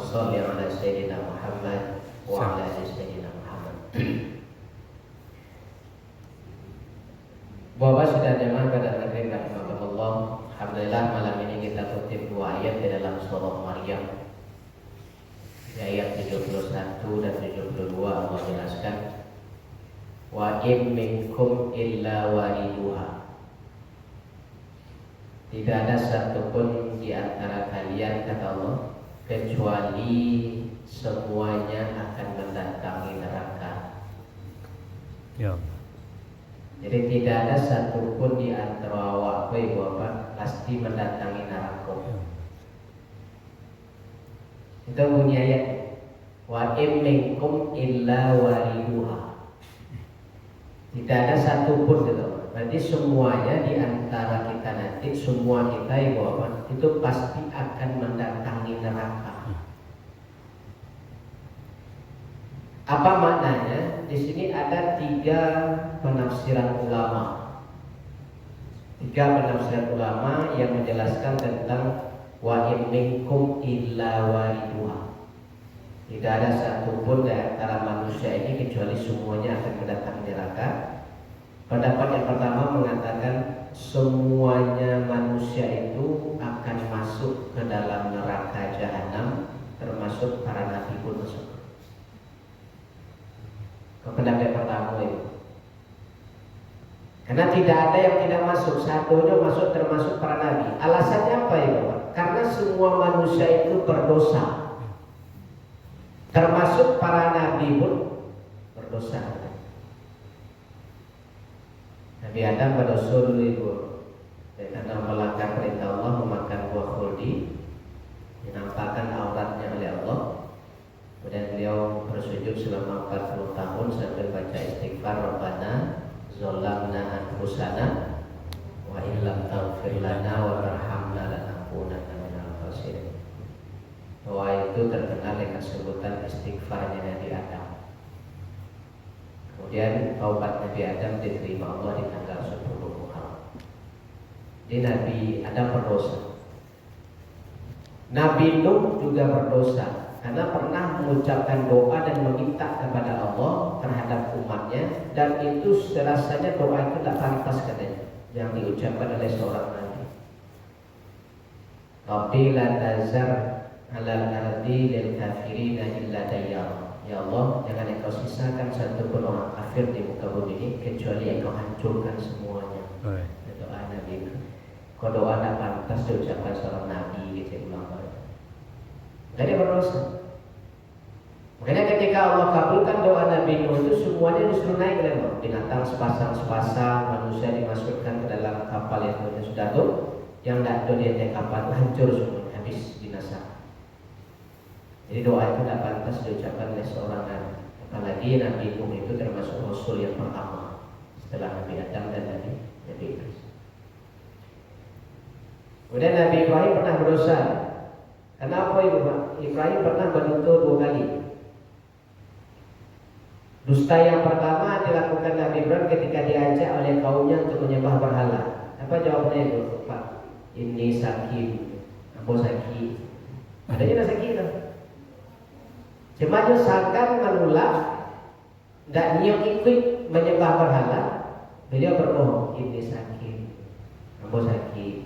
sholli ala sayyidina Muhammad wa ala ali sayyidina Muhammad. Bapak sudah jemaah pada negeri rahimahullah. Alhamdulillah malam ini kita kutip dua ayat di dalam surah Maryam. Di ayat 71 dan 72 Allah jelaskan, wa in minkum illa wariduha. Tidak ada satupun di antara kalian, kata Allah, kecuali semuanya akan mendatangi neraka. Ya. Jadi tidak ada satupun di antara awak bapak pasti mendatangi neraka. Itu bunyi ayat. Wa in minkum illa wariduha. Tidak ada satupun gitu. Berarti semuanya di antara kita nanti, semua kita bapak itu pasti akan mendatangi neraka. Apa maknanya? Di sini ada tiga penafsiran ulama. Tiga penafsiran ulama yang menjelaskan tentang wa in minkum illa wariduha. Tidak ada satupun di antara manusia ini kecuali semuanya akan mendatangi neraka. Pendapat yang pertama mengatakan semuanya manusia itu akan masuk ke dalam neraka jahanam, termasuk para nabi pun masuk. Pendapat pertama itu. Karena tidak ada yang tidak masuk, satunya masuk termasuk para nabi. Alasannya apa ya Bapak? Karena semua manusia itu berdosa, termasuk para nabi pun berdosa. Nabi Adam berdosa dulu ibu, karena melanggar perintah Allah memakan buah khuldi, dinampakkan auratnya oleh Allah. Kemudian beliau bersujud selama 40 tahun sambil baca istighfar, Rabbana zolamna anfusana wa illam taghfir lana wa tarhamna lanakunanna minal khasirin. Doa itu terkenal dengan sebutan istighfarnya Nabi Adam. Kemudian taubat Nabi Adam diterima Allah di tanggal 10 Muharram. Jadi Nabi Adam berdosa. Nabi Nuh juga berdosa karena pernah mengucapkan doa dan meminta kepada Allah terhadap umatnya, dan itu rasanya doa itu tak pantas katanya yang diucapkan oleh seorang nabi. Rabbi la tazar alal ardi lil kafirina illa dayyara. Ya Allah, jangan engkau sisakan satu pun orang kafir di muka bumi ini kecuali engkau hancurkan semuanya. Doa Nabi itu. Kalau doa tak pantas diucapkan seorang nabi gitu ulama. Jadi berdosa. Makanya ketika Allah kabulkan doa Nabi Nuh itu semuanya disuruh naik oleh Allah. Binatang sepasang-sepasang, manusia dimasukkan ke dalam kapal yang sudah tuh, yang tidak tuh di kapal itu hancur semua, habis binasa. Jadi doa itu tidak pantas diucapkan oleh seorang nabi. Apalagi Nabi Nuh itu termasuk Rasul yang pertama setelah Nabi Adam dan Nabi Idris. Kemudian Nabi Ibrahim pernah berdosa. Kenapa Ibrahim pernah menuntut 2 kali? Dusta yang pertama dilakukan Nabi Ibrahim ketika diajak oleh kaumnya untuk menyembah berhala. Apa jawabannya itu? Pak, ini sakit, apa sakit? Adanya sakit lah. Cuma dia seakan menolak, tidak niat ikut menyembah berhala. Beliau berbohong, ini sakit, apa sakit?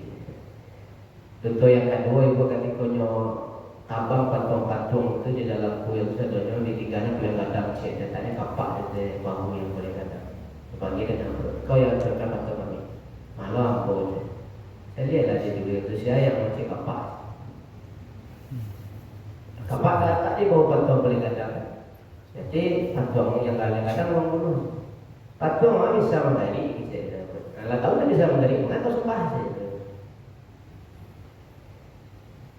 Contoh yang kedua, ibu ketika tabang patung-patung itu di dalam kuil sedonya ditiganya kuil gadang cek datanya kapak dari bahu yang boleh gadang bagi dengan kau yang cerita patung kami malah aku saya lihatlah di kuil itu saya yang macam kapak tadi bawa patung boleh gadang, jadi patung yang kadang-kadang orang bunuh patung bisa menjadi kalau tahu tak bisa menjadi mengaku sembah saja.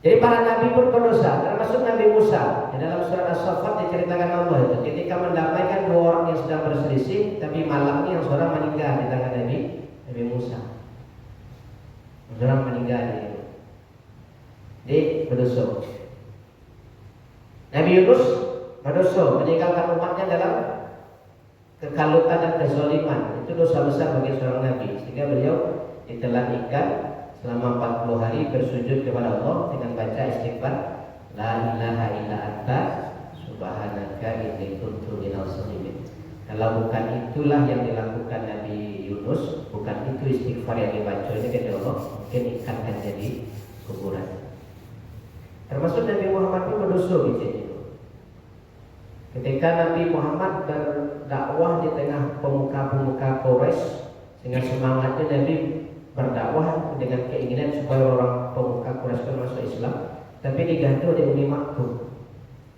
Jadi para nabi pun berdosa, termasuk Nabi Musa. Di dalam surat As-Saffat diceritakan Allah itu ketika mendamaikan 2 orang yang sedang berselisih, tapi malamnya yang seorang meninggal di tangan Nabi Musa. Seorang meninggal di berdosa. Nabi Yunus berdosa meninggalkan umatnya dalam kekalutan dan kezaliman. Itu dosa besar bagi seorang nabi, sehingga beliau ditelan ikan selama 40 hari bersujud kepada Allah dengan baca istighfar La ilaha illa anta subhanaka inni kuntu minaz zalimin. Kalau bukan itulah yang dilakukan Nabi Yunus, bukan itu istighfar yang dibacanya kepada Allah, mungkin ikan akan jadi kuburan. Termasuk Nabi Muhammad pun berdosa gitu. Ketika Nabi Muhammad berdakwah di tengah pemuka-pemuka Quraisy, dengan semangatnya Nabi berdakwah dengan keinginan supaya orang pemuka Quraisy masuk Islam, tapi digantung oleh Umi Maktum.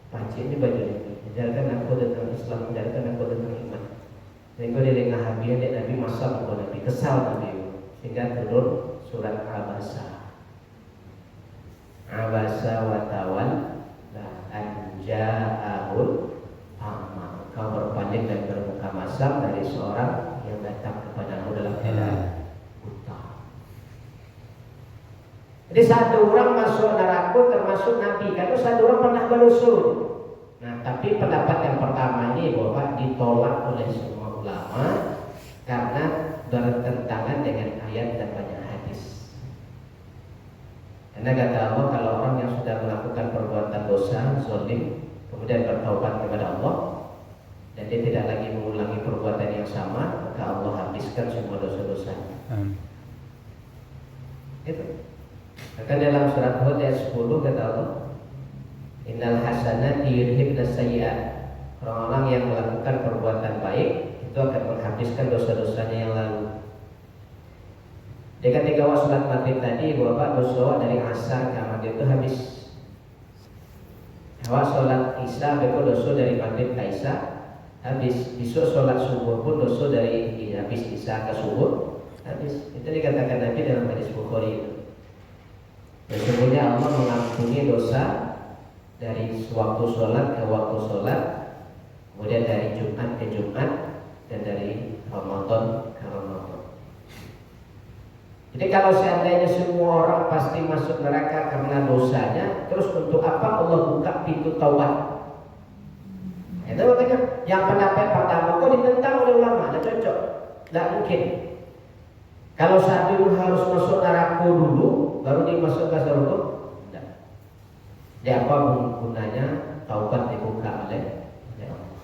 Pakcik ini baju ini, ajarkan aku tentang Islam, ajarkan aku tentang iman. Sehingga dia lengah habis, dia Nabi masak kepada Nabi, kesal Nabi, sehingga turun surat Abasa wa tawal la anja'ahul a'ma. Kau berpaling dan bermuka masam dari seorang yang datang kepadamu dalam keadaan buta. Jadi satu orang masuk neraka termasuk Nabi, karena satu orang pernah berdosa. Nah, tapi pendapat yang pertama ini bahwa ditolak oleh semua ulama karena bertentangan dengan ayat dan banyak hadis. Karena kata Allah, kalau orang yang sudah melakukan perbuatan dosa, zalim, kemudian bertaubat kepada Allah dan dia tidak lagi mengulangi perbuatan yang sama, maka Allah habiskan semua dosa-dosanya. Itu. Maka dalam surat Hud ayat 10 kata Allah, Innal hasanati yudhibna sayyi'at. Orang-orang yang melakukan perbuatan baik itu akan menghabiskan dosa-dosanya yang lalu. Dia ketika sholat maghrib tadi, Bapak dosa dari asar ke maghrib itu habis. Awak sholat isya, Bapak dosa dari maghrib ke isya habis. Besok sholat subuh pun dosa dari habis isya ke subuh habis. Itu dikatakan Nabi dalam hadis Bukhari itu. Sesungguhnya Allah mengampuni dosa dari waktu sholat ke waktu sholat, kemudian dari Jumat ke Jumat, dan dari Ramadan ke Ramadan. Jadi kalau seandainya semua orang pasti masuk neraka karena dosanya, terus untuk apa Allah buka pintu taubat? Itu makanya yang pendapat pertama kok ditentang oleh ulama, tidak cocok, tidak mungkin. Kalau saat itu harus masuk neraka dulu, baru dimasukkan surga, tidak. Jadi apa gunanya taubat dibuka oleh Allah?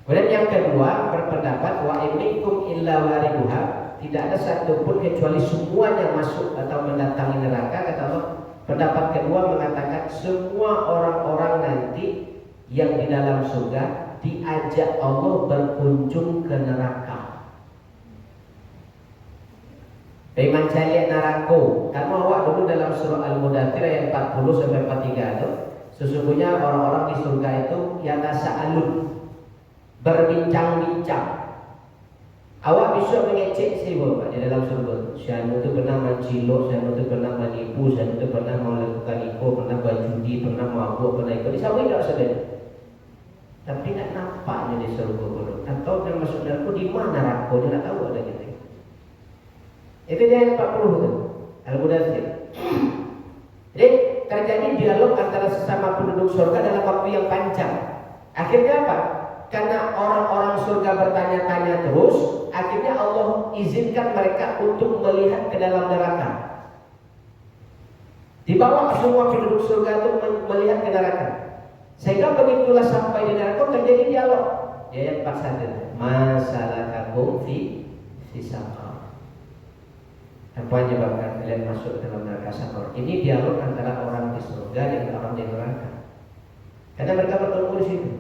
Kemudian yang kedua berpendapat wa imikum illa wariduha. Tidak ada satupun kecuali semuanya masuk atau mendatangi neraka, kata Allah. Pendapat kedua mengatakan semua orang-orang nanti yang di dalam surga diajak Allah berkunjung ke neraka. Bagaimana cari neraka? Karena awak dulu dalam surah Al-Mudaththir ayat 40 sampai 43 itu, sesungguhnya orang-orang di surga itu yatasa'alun, berbincang-bincang. Awak bisa mengecek sih Bapak di dalam surga. Syanu itu pernah mencilok, Syanu itu pernah menipu, Syanu itu pernah melakukan iko, pernah berjudi, pernah mabuk, pernah ikut. Disawai tak sebenarnya. Tapi tak nampaknya di surga dulu. Atau yang masuk neraka di mana neraka? Dia tak tahu ada gitu. Itu dia ayat 40 kan. Al-Mudaththir. Jadi terjadi dialog antara sesama penduduk surga dalam waktu yang panjang. Akhirnya apa? Karena orang-orang surga bertanya-tanya terus, akhirnya Allah izinkan mereka untuk melihat ke dalam neraka. Dibawa semua penduduk surga itu melihat ke neraka. Sehingga begitulah sampai di neraka terjadi dialog. Di ayat 41, masalakakum fi saqar. Apa yang menyebabkan kalian masuk ke dalam neraka saqar? Ini dialog antara orang di surga dengan orang di neraka. Karena mereka bertemu di situ.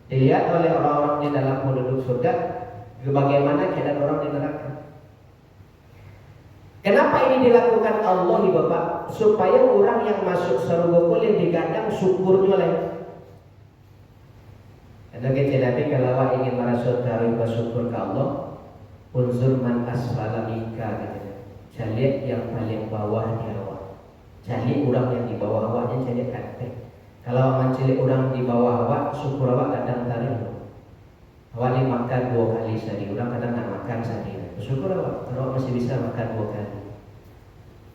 Dilihat oleh orang-orang di dalam penduduk surga bagaimana keadaan orang di neraka. Kenapa ini dilakukan Allah nih Bapak? Supaya orang yang masuk surga boleh digadang syukurnya oleh. Ada kata Nabi kalau ingin merasa bersyukur ke Allah, unzur man asfala minka gitu. Cari yang paling bawah di awak. Cari orang yang di bawah awaknya, cari kata. Kalau mencari orang di bawah awak, syukur awak kadang tarik. Awak ini makan 2 kali sehari, orang kadang nak makan sehari. Syukur awak, kalau masih bisa makan 2 kali.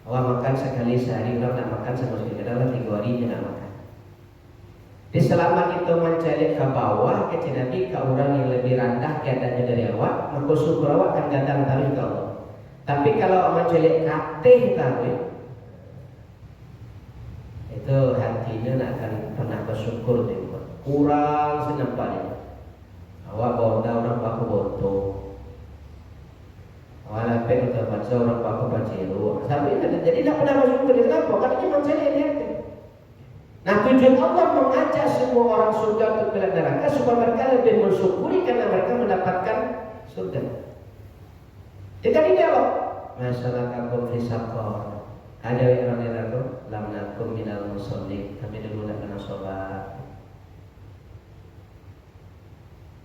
Awak makan sekali sehari, orang nak makan sama sekali. Kadang 3 hari dia nak makan. Jadi selama kita mencari ke bawah, kecil Nabi ke orang yang lebih rendah keadaannya dari awak, maka syukur awak akan datang tarik ke Allah. Tapi kalau mencari katih tarik, itu hatinya nak akan pernah bersyukur dia. Kurang senampaknya. Awak bonda orang baku boto. Awak lapik untuk baca orang baku baciru. Sampai jadi tidak pernah bersyukur. Kenapa? Karena dia mencari hati. Nah, tujuan Allah mengajak semua orang surga untuk ke neraka supaya mereka lebih mensyukuri karena mereka mendapatkan surga. Kita di dialog masyarakat konfisakor. Ada yang neraka lam nakum minal musallin. Kami dulu tidak pernah sholat.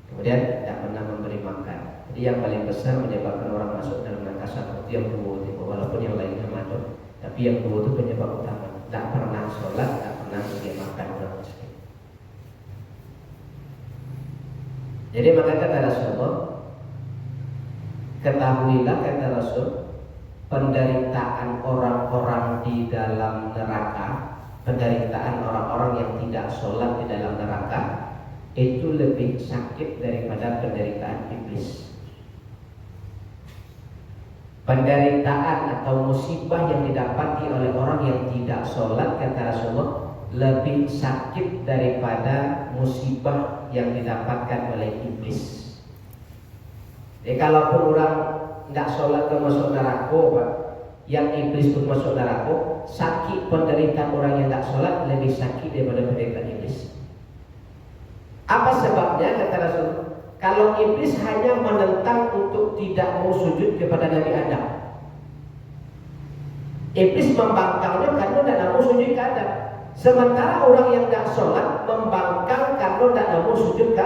Kemudian tidak pernah memberi makan. Jadi yang paling besar menyebabkan orang masuk dalam neraka satu yang dua, walaupun yang lainnya masuk. Tapi yang dua itu penyebab utama. Tidak pernah sholat, tidak pernah memberi makan orang miskin. Jadi maka kata Rasulullah, ketahuilah kata Rasul, penderitaan orang-orang di dalam neraka, penderitaan orang-orang yang tidak sholat di dalam neraka itu lebih sakit daripada penderitaan iblis. Penderitaan atau musibah yang didapati oleh orang yang tidak sholat kata Rasulullah lebih sakit daripada musibah yang didapatkan oleh iblis. Jadi kalaupun orang tidak sholat ke masuk neraka, Pak, yang iblis pun masuk neraka, sakit penderitaan orang yang tidak sholat lebih sakit daripada penderitaan iblis. Apa sebabnya kata Rasul? Kalau iblis hanya menentang untuk tidak mau sujud kepada Nabi Adam, iblis membangkangnya karena tidak mau sujud ke Adam. Sementara orang yang tidak sholat membangkang karena tidak mau sujud ke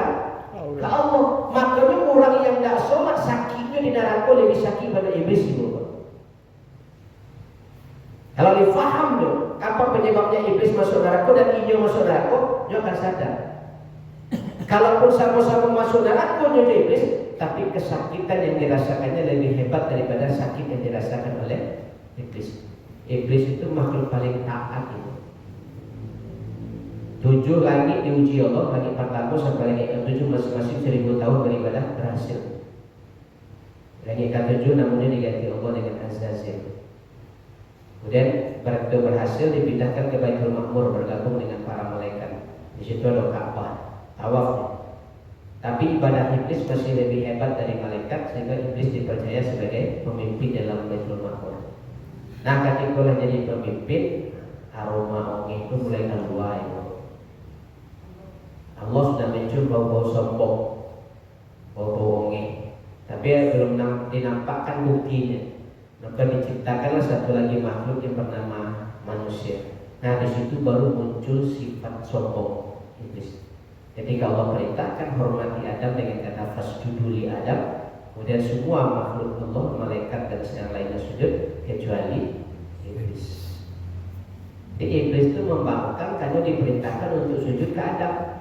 Allah. Makanya orang yang tidak sholat sakitnya di neraka lebih sakit pada iblis itu. Kalau difaham tuh apa penyebabnya iblis masuk neraka dan inyo masuk neraka, dia akan sadar. Kalaupun sama-sama masuk neraka jadi iblis, tapi kesakitan yang dirasakannya lebih hebat daripada sakit yang dirasakan oleh iblis. Iblis itu makhluk paling taat itu. 7 langit diuji Allah, langit pertama sampai langit ke-7 masing-masing 1000 tahun beribadah berhasil. Langit ke-7 namanya diganti Allah dengan Azazil. Kemudian begitu berhasil dipindahkan ke Baitul Ma'mur bergabung dengan para malaikat. Di situ ada Ka'bah. Tawaf. Tapi ibadah iblis masih lebih hebat dari malaikat sehingga iblis dipercaya sebagai pemimpin dalam Baitul Ma'mur. Nah, ketika jadi pemimpin, aroma wangi itu mulai keluar itu. Allah sudah mencium bau-bau sombong, bau-bau wangi, tapi belum dinampakkan buktinya. Maka diciptakanlah satu lagi makhluk yang bernama manusia. Nah, di situ baru muncul sifat sombong iblis. Ketika Allah perintahkan hormati Adam dengan kata fasjudu li Adam, kemudian semua makhluk Allah, malaikat dan yang lainnya sujud kecuali iblis. Jadi iblis itu membangkang karena diperintahkan untuk sujud ke Adam.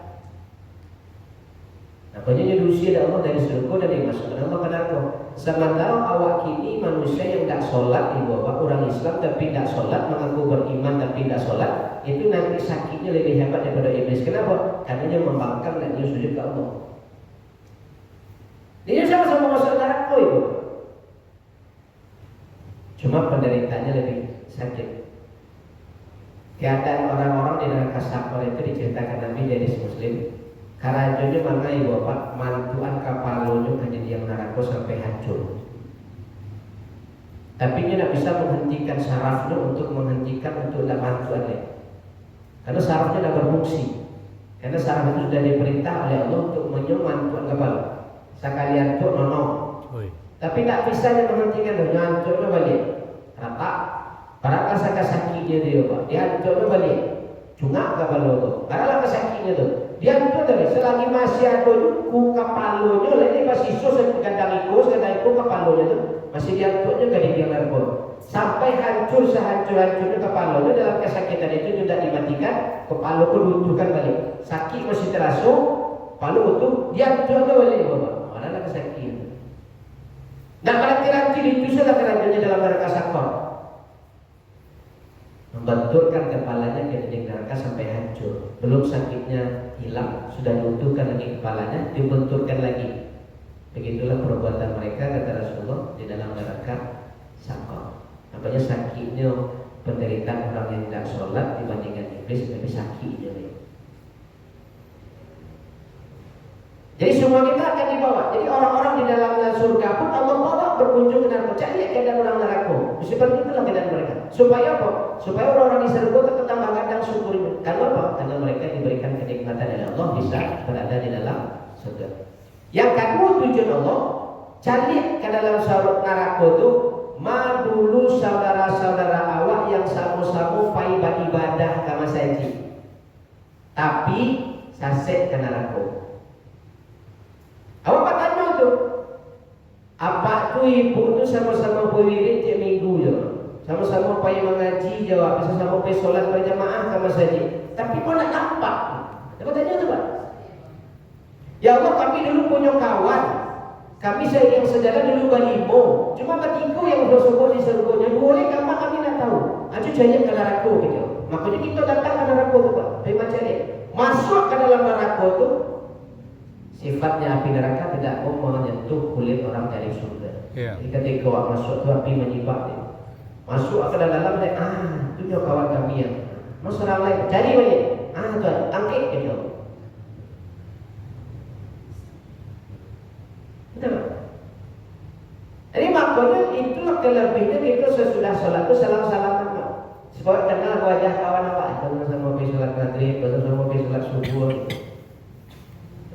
Makanya diusir Allah dari surga dan dimasukkan Allah ke neraka. Sementara awak kini manusia yang tidak sholat, ibu bapak orang Islam tapi tidak sholat, mengaku beriman tapi tidak sholat, itu nanti sakitnya lebih hebat daripada iblis. Kenapa? Karena dia membangkang dan dia sujud ke Allah. Dia sama-sama masuk neraka itu. Cuma penderitaannya lebih sakit. Keadaan orang-orang di neraka sakor itu diceritakan Nabi dari Muslim. Karajonya mana ibu bapak mantuan kapalnya hanya di yang neraka sampai hancur. Tapi dia tidak bisa menghentikan sarafnya untuk menghentikan untuk mantuan lagi. Karena sarafnya tidak berfungsi. Karena saraf itu sudah diperintah oleh Allah untuk menyuman tuan kapal. Sekalian tuh nono. Tapi tak bisa dia menghentikan nyantuknya balik. Rata. Padahal sakit-sakitnya dia pak. Dia hancurnya balik. Cuma kapal itu. Padahal sakitnya tuh. Dia itu dari selagi masih ada ku kapalonya, lainnya masih susah gandang itu kapalonya tuh masih diantuknya gak dibiarkan pun sampai hancur sehancur-hancurnya kapalonya dalam kesakitan itu tidak dimatikan, kepala pun butuhkan balik, sakit masih terasa, kepala utuh diantuknya balik bapak, malah kesakitan. Dan nanti itu sudah keranjanya dalam neraka sakor. Membenturkan kepalanya ke dinding neraka sampai hancur. Belum sakitnya hilang, sudah diutuhkan lagi kepalanya, dibenturkan lagi. Begitulah perbuatan mereka kata Rasulullah di dalam neraka sakor. Makanya sakitnya penderitaan orang yang tidak sholat dibandingkan iblis lebih sakit jadi. Jadi semua kita akan dibawa. Jadi orang-orang di dalam surga pun Allah bawa berkunjung ke neraka. Cari keadaan orang neraka. Seperti itulah keadaan mereka. Supaya apa? Supaya orang-orang di surga tetap tambah kadang syukur. Karena apa? Karena mereka diberikan kenikmatan dari Allah bisa berada di dalam surga. Yang kedua tujuan Allah, cari ke dalam neraka itu ma dulu saudara-saudara awak yang sama-sama pai beribadah kama saji. Tapi saset ke neraka. Awak tanya tu, apa tu ibu tu sama-sama berwirid tiap minggu je, sama-sama pergi mengaji je, sama-sama pergi solat berjamaah sama saja. Tapi kau nak nampak? Aku tanya tu pak. Ya Allah, kami dulu punya kawan, kami yang sejalan dulu berlima, cuma bertiga yang bersyukur di surganya. Dua orang kami nak tahu. Acu jaya ke neraka gitu. Makanya kita datang ke neraka tu pak. Macam ni, masuk ke dalam neraka tu. Sifatnya api neraka tidak mau menyentuh kulit orang dari surga. Jadi ketika awak masuk tu api menyibak dia. Masuk ke dalam dia, tu dia kawan kami yang masuk orang lain cari balik. Tu angkat ke dia. Betul tak? Jadi makanya itulah kelebihnya kita sesudah sholat tu salam-salaman. Supaya kenal wajah kawan awak. Sama-sama pergi sholat maghrib, sama-sama pergi sholat subuh.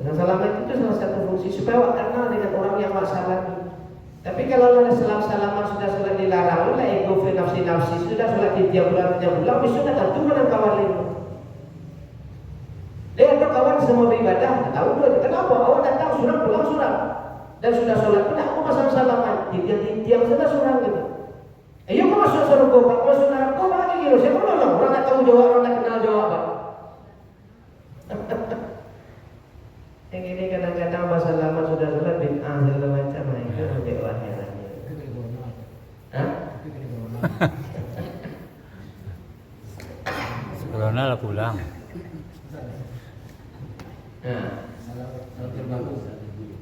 Dan salaman itu salah satu fungsi supaya awak kenal dengan orang yang awak salami. Tapi kalau ada salam-salaman sudah sholat dilarang, lah ego fi nafsi sudah sholat di tiap bulan, besok datang tu dengan kawan lain. Dia ada kawan semua beribadah, tahu dia kenapa awak datang surang pulang surang dan sudah sholat tidak aku pasang salaman tiang sudah surang gitu. Ayo kau masuk surga, masuk neraka lagi gitu. Siapa orang nak tahu jawab, orang nak kenal jawab. Yang ini kadang-kadang masa lama sudah sholat bid'ah segala macam, itu lebih wahirannya. Hah? Corona lah pulang.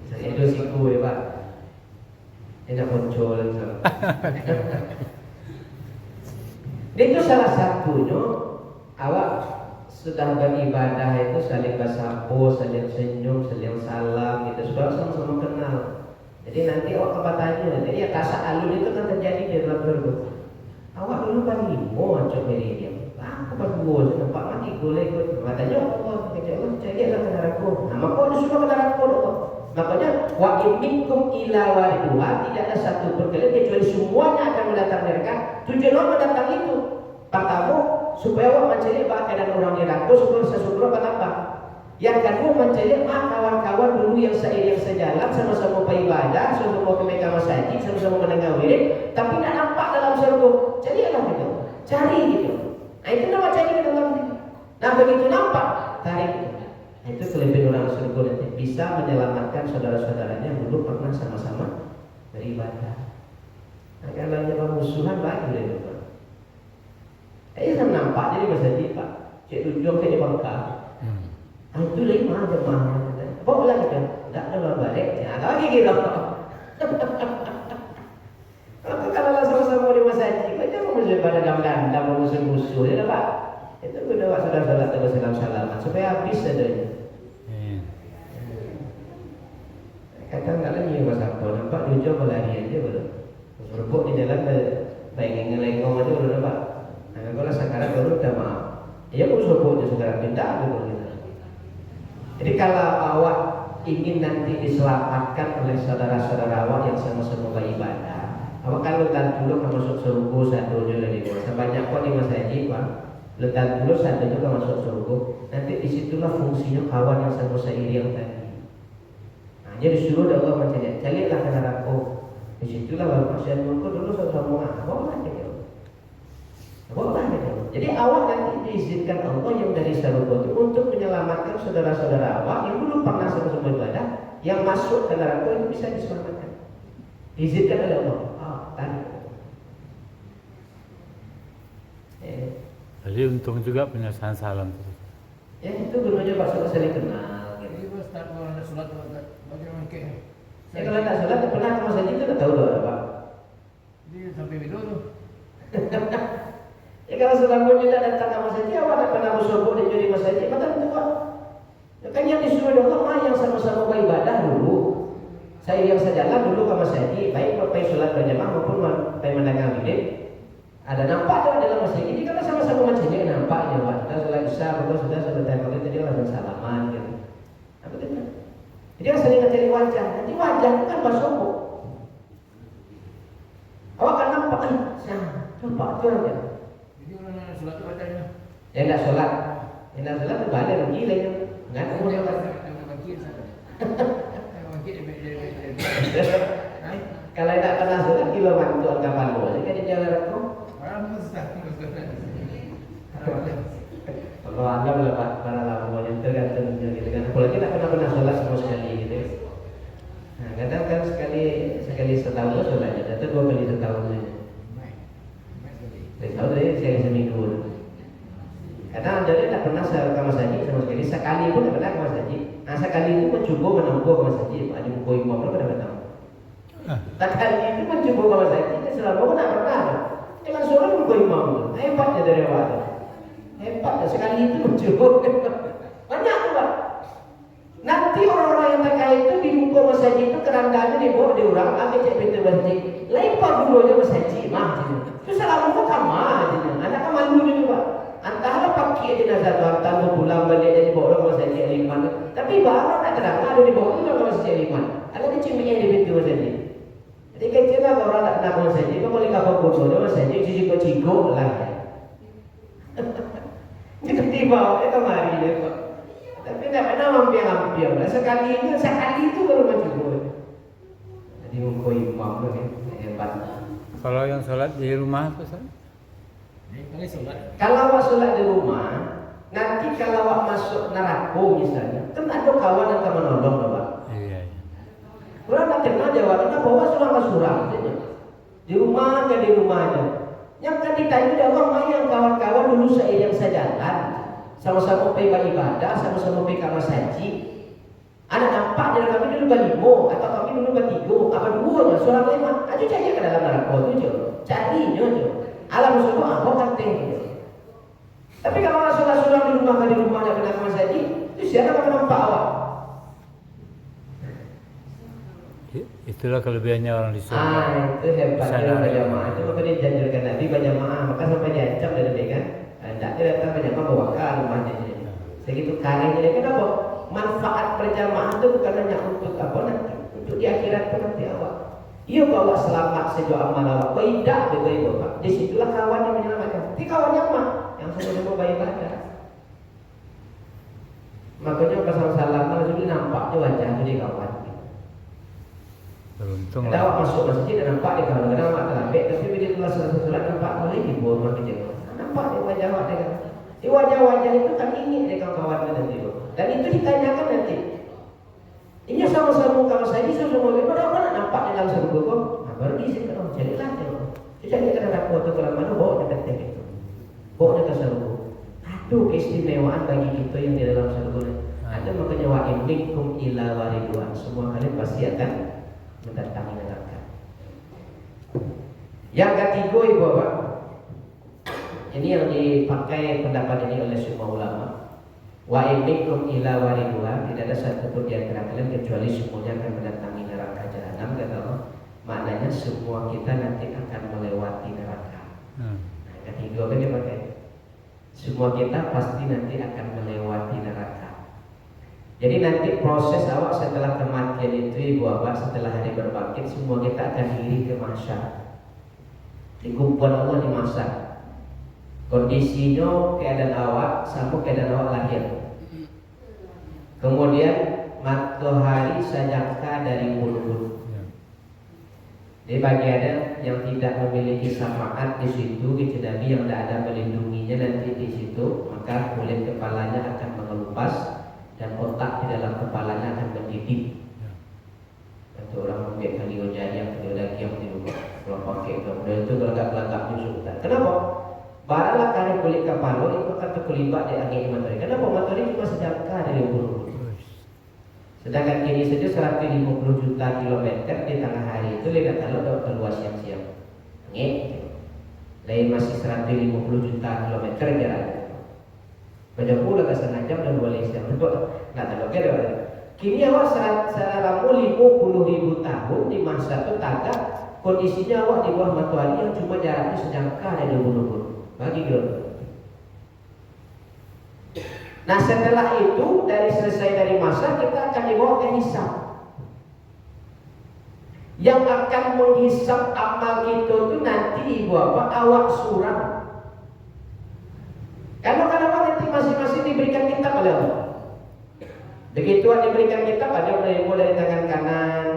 Saya itu siku ya pak. Ini nak muncul. Itu salah satunya awak sudah beribadah itu saling bersapu, saling senyum, saling salam gitu supaya sama-sama kenal. Jadi nanti awak apa tanya, jadi ya tasa'alun itu kan terjadi di dalam surga. Awak dulu berlimo macam ini dia. Aku berdua nampak mati boleh ikut. Katanya Allah kata Allah carilah ke neraka. Nah, maka ada suruh ke neraka Allah. Makanya wa minkum ila wariduha, tidak ada satu perkalian kecuali semuanya akan mendatang neraka. Tujuan Allah mendatang itu pertama supaya awak mencari keadaan orang di neraka supaya sesuatu apa? Yang kedua mencari kawan-kawan dulu yang sejalan sama-sama beribadah, sama-sama mereka masjid, sama-sama mendengar wirid, tapi tidak nampak dalam surga. Carilah gitu, cari gitu. Nah itu nama cari ke dalam itu. Nah begitu nampak, tarik. Nah, itu kelebihan orang surga nanti bisa menyelamatkan saudara-saudaranya yang dulu pernah sama-sama beribadah. Nah kalau ada musuhan bagi dia. Saya nampak jadi masjid pak, cik tujuan ke Bangka. Itu lima jemaah. Bawa lagi kan? Tak ada balik. Ya, lagi gitu. Kalau sama-sama di masjid, macam musuh pada gambar, musuh-musuh, ya pak. Itu sudah pak saudara-saudara terus salam-salaman supaya habis adanya. Kadang-kadang ni bahasa apa? Nampak tujuan berlari aja belum. Berbuk di jalan pengen ngelengong aja belum nampak. Nah, kalau sekarang baru dah maaf. Ya musuh pun sekarang minta dulu. Jadi kalau awak ingin nanti diselamatkan oleh saudara-saudara awak yang sama-sama beribadah, awak kan letak dulu kan masuk surga satunya dari bawah. Sebanyak kau di masjid pak, letak dulu satunya kan masuk surga. Nanti disitulah fungsinya kawan yang sama seiri yang tadi. Nah, jadi disuruh Allah mencari, carilah ke neraka. Disitulah baru masyarakat dulu sama-sama bawa aja gitu. Bawa aja. Jadi awak nanti diizinkan Allah yang dari surga itu untuk menyelamatkan saudara-saudara awak yang belum pernah sama-sama beribadah, yang masuk ke neraka itu bisa diselamatkan. Diizinkan oleh Allah. Tadi. Jadi untung juga penyelesaian salam itu. Ya itu gunanya Pak Sobat saling kenal. Gitu. Jadi Ustaz kalau ada sholat bagaimana ke? Ya kalau tak sholat pernah ke masjid itu tak tahu doa Pak. Jadi sampai video tu. Ya kalau seorang pun tidak datang ke masjid, awak tak pernah bersobok di juri masjid, maka tentu Pak. Ya kan yang disuruh Allah yang sama-sama beribadah dulu. Saya yang sejalan dulu ke masjid, baik pergi sholat berjamaah maupun pergi mendengar wirid. Ada nampak tu dalam masjid ini kalau sama-sama masjidnya nampak ya Pak. Kita sholat isya, betul sudah selesai kalau tadi langsung salaman gitu. Apa itu? Jadi yang sering ngecari wajah, nanti wajah kan bersobok. Awak kan nampak kan? Nampak tu aja. Jadi orang nak solat tu bacanya. Yang tak sholat, yang tak sholat tu balik lagi lah ya. Enggak Dia boleh tak Pak. nak bangkit sana. Bangkit dia. Kalau tak pernah sholat, kilo bantuan kapal lu. Jadi kan dia jalan aku. Kalau anggap lah Pak, para lama yang tergantung gitu kan. Apalagi tak pernah sholat sama sekali gitu. Nah, kadang kan sekali setahun sholatnya, atau 2 kali setahun saja. Tahu dari sekali seminggu. Kadang ada dia tak pernah ke masjid sama sekali pun tak pernah ke masjid. Nah, sekali itu mencoba menempuh ke masjid, ada buku imam pun pada datang. Tak kali itu mencoba ke masjid, kita selama pun tak pernah. Jangan suruh buku imam tu, hebatnya dari awal. Hebatnya sekali itu mencoba. Banyak tu Pak. Nanti orang-orang yang terkait itu di muka masjid itu kerandaannya dibawa di orang, ambil cek pintu masjid, lempar dulu aja masjid, itu selama itu kamar, anak kan malu juga Pak. Antara pakai jenazah tu hantar pulang balik jadi bawa orang masjid Aliman. Tapi barang tak terang ada di bawah orang masjid Aliman. Ada di cimiknya di pintu masjid. Jadi kecil lah orang tak kenal masjid. Kau boleh kapal bodoh dia masjid cigo-cigo lah. Jadi tiba dia kemari dia Pak. Tapi tak pernah hampir-hampir lah. Sekali itu baru mencoba. Jadi muka imam tu ni hebat. Kalau yang sholat di rumah tu Ustaz? Kali solat. Kalau awak sholat di rumah, nanti kalau awak masuk neraka misalnya, kan ada kawan yang akan menolong Pak. Iya. Orang tak kenal jawab, kenapa awak surang-surang saja. Di rumah ke di rumahnya. Yang kan ditanya dia orang yang kawan-kawan dulu seiring sejalan, sama-sama pergi beribadah, sama-sama pergi ke masjid. Anak nampak dari kami dulu berlima, atau kami dulu bertiga, apa duanya, seorang lima. Aja cari ke dalam neraka tu je, carinya je. Alam suruh apa kanting. Tapi kalau orang sholat-sholat di rumah di rumahnya kena ke masjid, itu siapa akan nampak awak? Itulah kelebihannya orang di surga. Itu hebatnya berjamaah. Itu maka dia janjurkan Nabi berjamaah. Maka sampai diancam dari dia kan. Tidak dia datang berjamaah bawakan rumahnya. Segitu karenya dia. Kenapa? Manfaat berjamaah itu bukan hanya untuk apa nanti, untuk di akhirat pun nanti awak. Ia bawa selamat sejauh amal awak. Tidak begitu Pak. Disitulah kawan yang menyelamatkan. Tapi kawan yang mah yang sama-sama beribadah. Makanya pasal salam Rasul nampak dia wajah tu dia kawan. Beruntung Kalau awak lah. masuk masjid dan nampak dia kadang-kadang awak terlambat, tapi bila dia selesai solat nampak boleh dibuat rumah kerja. Nampak dia wajah awak dia. Di wajah-wajah itu kan ini dia kawan-kawan nanti. Dan itu ditanyakan nanti. Ini sama-sama kalau saya ini sama-sama pada mana nampak dalam surga kok? Nah, baru diizinkan oh carilah tengok. Jadi kita nak foto ke mana bawa dekat tek itu. Bawa dekat surga. Aduh keistimewaan bagi kita yang di dalam surga. Ada makanya wa innikum ila waridwan. Semua kalian pasti akan mendatangi neraka. Yang ketiga ibu bapak, ini yang dipakai pendapat ini oleh semua ulama. Wa innikum ila waridwan, tidak ada satu pun di antara kalian kecuali semuanya akan mendatangi neraka jahanam kata Allah. Maknanya semua kita nanti akan melewati neraka. Nah, ketiga kan dia pakai. Semua kita pasti nanti akan melewati neraka. Jadi nanti proses awak setelah kematian itu ibu bapak, setelah hari berbangkit, semua kita akan diri ke masyar. Di kumpulan Allah di masyar. Kondisinya keadaan awak sama keadaan awak lahir. Kemudian matahari sajaka dari bulu-bulu. Jadi bagi ada yang tidak memiliki syafaat di situ, gitu Nabi yang tidak ada melindunginya nanti di situ, maka kulit kepalanya akan mengelupas dan otak di dalam kepalanya akan mendidih. Itu orang ambil kali ojah yang kedua lagi yang di rumah. Kalau pakai kemudian itu gelagap-gelagap nyusuk. Kenapa? Baranglah kari kulit kepala itu akan terkelibat di angin matahari. Kenapa? Matahari cuma sejangka dari bulu. Sedangkan kini saja 150 juta kilometer di tengah hari itu lihat kalau udah keluar siang-siang. Angin. lain masih 150 juta kilometer jaraknya. Banyak pula ke sana jam dan 2 jam. Nggak tahu kira. Kini awak selama 50.000 tahun di masa itu tagak kondisinya awak di bawah matahari yang cuma jaraknya sejangka dari ubun-ubun. Bagi gitu. Nah setelah itu selesai dari masa kita akan dibawa ke hisab. Yang akan menghisab amal kita itu nanti ibu apa? Awak suram. Kalau kadang-kadang nanti masing-masing diberikan kitab oleh Allah. Begitu ada diberikan kitab, ada yang menerima dari tangan kanan,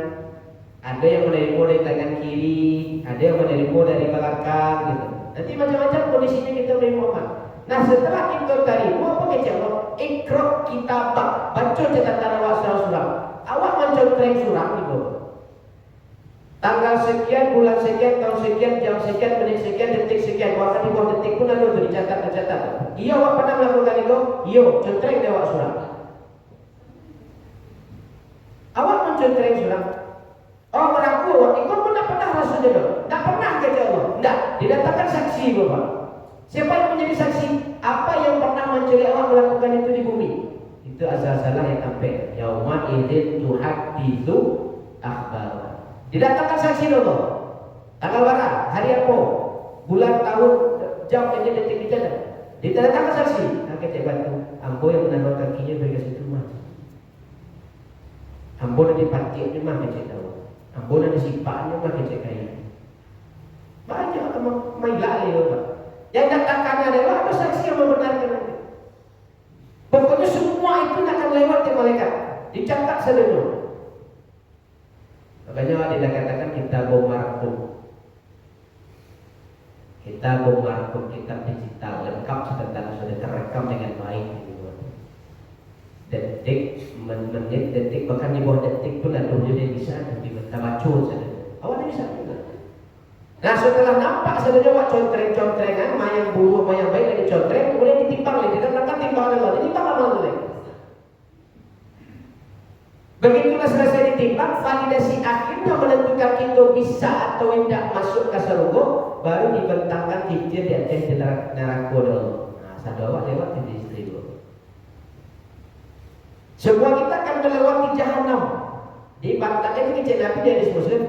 ada yang menerima dari tangan kiri, ada yang menerima dari belakang gitu. Nanti macam-macam kondisinya kita menerima amal. Nah setelah kita terima apa kecil? Ikra kitabah, baca catatan awak suram. Awak mencontreng suram itu. Tanggal sekian, bulan sekian, tahun sekian, jam sekian, menit sekian, detik sekian. Bahkan di bawah detik pun ada untuk dicatat. Iya awak pernah melakukan itu? Iya, contreng di awak suram. Awak mencontreng suram. Oh mengaku awak, ikut pun tak pernah rasanya dong. Tak pernah kata Allah. Tidak, didatangkan saksi bapak. Siapa yang menjadi saksi? Apa yang pernah mencuri awak melakukan itu di bumi? Itu asal-asalah yang sampai. Yauma idzin tuhadditsu akhbar. Didatangkan saksi dulu. Tanggal berapa? Hari apa? Bulan, tahun, jam, menit, detik, dicatat. Didatangkan saksi. Nah, kecek bantu. Ambo yang menaruh kakinya bagi situ mah. Ambo yang dipatiknya mah kecek tahu. Ambo yang disipaknya mah kecek kaya. Banyak main lali Pak. Yang datangkan adalah ada saksi yang membenarkan nanti. Pokoknya semua itu akan lewat di malaikat. Dicatat seluruh. Makanya ada dikatakan kitab marqum. Kitab marqum, kitab digital lengkap sudah terekam dengan baik. Detik, menit, detik, bahkan di bawah detik pun ada dia bisa kita baca saja. Awalnya bisa juga. Nah setelah nampak saja awak contreng-contrengan, mayang buruk, mayang baik dari contreng, kemudian ditimbang lagi, dikatakan timbangan Allah, ditimbang amal lagi. Begitulah selesai ditimbang, validasi akhirnya menentukan kita bisa atau tidak masuk ke surga, baru dibentangkan titir di atas neraka dulu. Nah, satu awak lewat di istri dulu. Semua kita akan melewati jahanam. Dibantangkan ini kecil Nabi dari Muslim.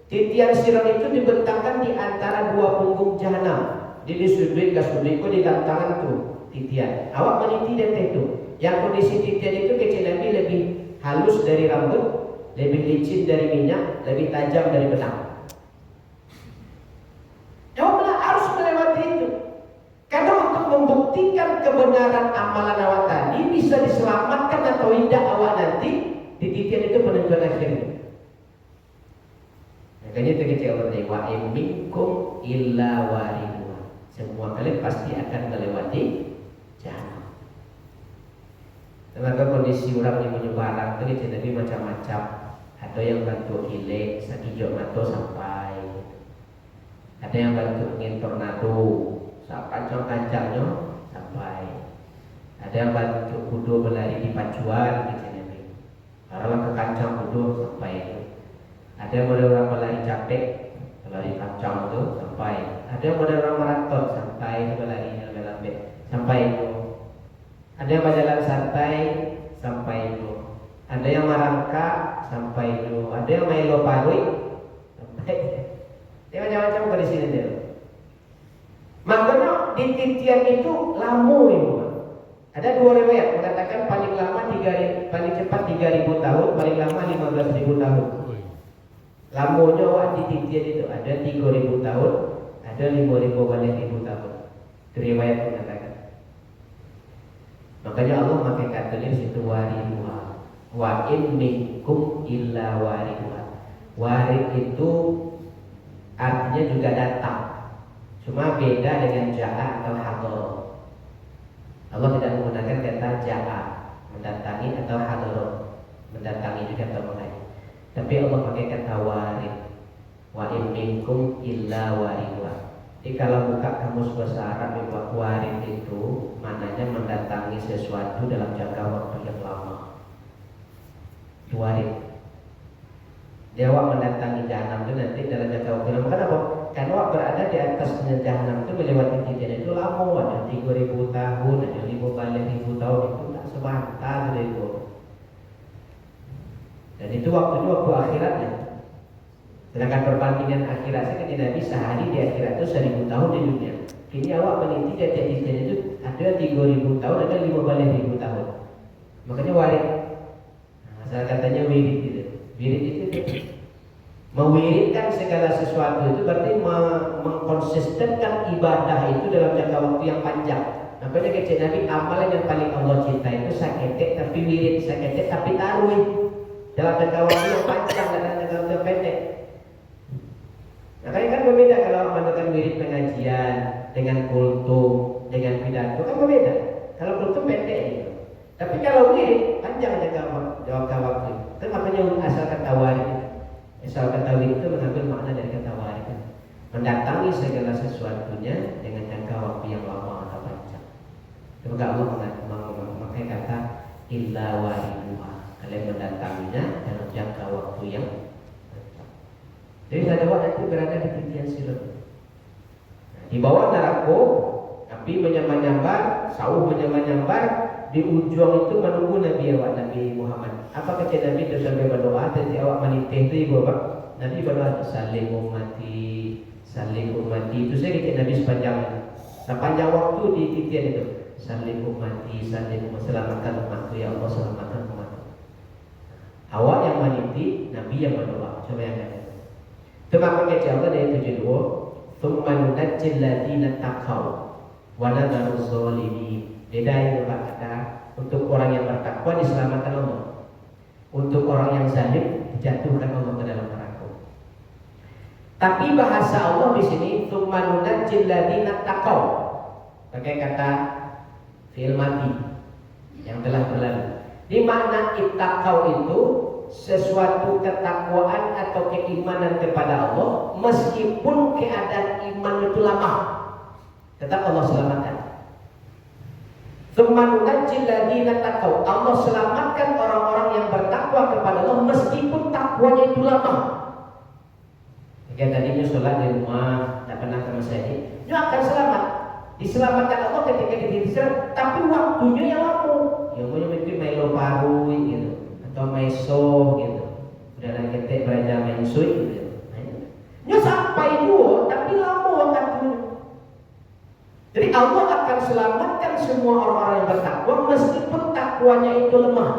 Titian sirat itu dibentangkan di antara dua punggung jahanam. Di sudut kasudiko di tangan tuh titian. Awak meniti dan itu. Yang kondisi titian itu kecil Nabi lebih halus dari rambut, lebih licin dari minyak, lebih tajam dari pedang. Awak harus melewati itu. Karena untuk membuktikan kebenaran amalan awak tadi bisa diselamatkan atau tidak awak nanti di titian itu penentuan akhirnya. Makanya itu kecil Allah wa minkum illa waridha. Semua kalian pasti akan melewati jahanam. Tenaga kondisi orang yang menyebarang itu kecil Nabi macam-macam. Ada yang bantu gile, sakijok mato sampai. Ada yang bantu angin tornado, kancang-kancangnya sampai. Ada yang bantu kudu berlari di pacuan kecil Nabi. Kalau ke kancang kudu sampai. Ada yang model orang berlari capek, berlari kancang itu sampai. Ada yang model orang maraton sampai, berlari lambat-lambat sampai itu. Ada yang berjalan santai sampai itu. Ada yang merangkak sampai itu. Ada yang main loparui sampai. Dia macam-macam ke di sini dia. Makanya di titian itu lama itu. Ada dua riwayat mengatakan paling lama paling cepat 3.000 tahun, paling lama 15.000 tahun. Lamonya wak di titian itu ada 3.000 tahun, ada 5.000 tahun. Itu riwayat mengatakan. Makanya Allah pakai kata di situ waridha. Wa in minkum illa waridha. Warid itu artinya juga datang. Cuma beda dengan ja'a atau hadar. Allah tidak menggunakan kata ja'a, mendatangi atau hadar. Mendatangi juga atau mendatangi. Tapi Allah pakai kata warid. Wa in minkum illa waridha. Jadi kalau buka kamus bahasa Arab warid itu maknanya mendatangi sesuatu dalam jangka waktu yang lama. Warid. Dia awak mendatangi jahanam itu nanti dalam jangka waktu lama. Kenapa? Karena awak berada di atas jahanam itu melewati titian itu lama, ada 3.000 tahun, ada 5.000 tahun, itu tak sebentar itu. Dan itu waktunya waktu akhiratnya. Sedangkan perbandingan akhiratnya kan tidak bisa, hari di akhirat itu 1.000 tahun di dunia. Kini awak meniti dari titian itu ada 3.000 tahun, ada 5.000 tahun. Makanya warid. Asal katanya wirid gitu. Wirid itu mewiridkan segala sesuatu itu berarti mengkonsistenkan ibadah itu dalam jangka waktu yang panjang. Makanya kecil Nabi amalan yang paling Allah cinta itu saketek tapi wirid, saketek tapi taruh dalam jangka waktu yang panjang dan dalam jangka waktu yang pendek. Makanya kan berbeda kalau melakukan wirid pengajian dengan kultum, dengan pidato kan berbeda. Kalau kultum pendek gitu. Tapi kalau wirid panjang jangka waktu. Itu makanya asal kata warid. Asal kata wirid itu mengambil makna dari kata warid. Mendatangi segala sesuatunya dengan jangka waktu yang lama atau panjang. Maka Allah memakai kata illa wariduha. Kalian mendatanginya dalam jangka waktu yang panjang. Jadi ada waktu itu berada di titian sirat. Di bawah neraka, api menyambar-nyambar, sauh menyambar-nyambar. Di ujung itu menunggu Nabi awak, Nabi Muhammad. Apa kata Nabi itu sampai berdoa, jadi awak menitih itu ibu apa? Nabi berdoa saling ummati. Itu saya kata Nabi sepanjang sepanjang waktu di titian itu. Saling ummati, selamatkan umatku ya Allah, selamatkan umatku. Awak yang meniti, Nabi yang berdoa. Coba yang kata. Itu makanya Allah dari 72. Thumma nunajjil ladina taqaw wa nadharu zalimin. Beda itu kata untuk orang yang bertakwa diselamatkan Allah. Untuk orang yang zalim dijatuhkan Allah ke dalam neraka. Tapi bahasa Allah di sini tsumma nunajjil ladzina taqaw. Pakai kata fi'il mati yang telah berlalu. Di makna ittaqau itu sesuatu ketakwaan atau keimanan kepada Allah meskipun keadaan iman itu lama, tetap Allah selamatkan. Tsummanunajjil ladzina taqaw. Allah selamatkan orang-orang yang bertakwa kepada Allah meskipun takwanya itu lama. Kayak tadinya sholat di rumah, tidak pernah ke masjid, dia akan selamat. Diselamatkan Allah ketika ditisir, tapi waktunya yang lama. Yang punya mungkin melo paru gitu, atau meso gitu. Udah ada ketek belajar mensui gitu. Dia sampai dua, tapi lama waktunya. Jadi Allah akan selamatkan semua orang-orang yang bertakwa meskipun takwanya itu lemah.